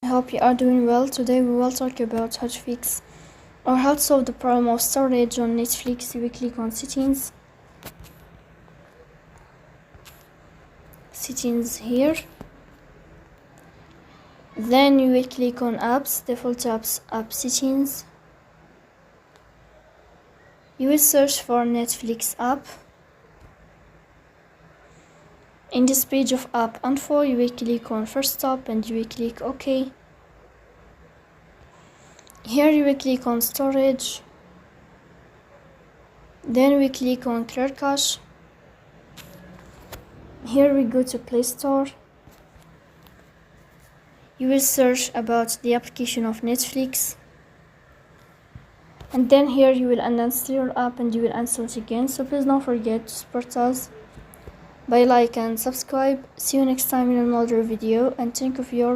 I hope you are doing well. Today we will talk about how to fix or how to solve the problem of storage on Netflix. We click on settings here, then you will click on apps, default apps, app settings. You will search for Netflix app. In this page of app info, you will click on first stop and you will click OK. Here you will click on storage, then we click on clear cache. Here we go to Play Store. You will search about the application of Netflix, and then here you will uninstall your app and you will install it again. So please don't forget to support us by like and subscribe. See you next time in another video, and thank you for your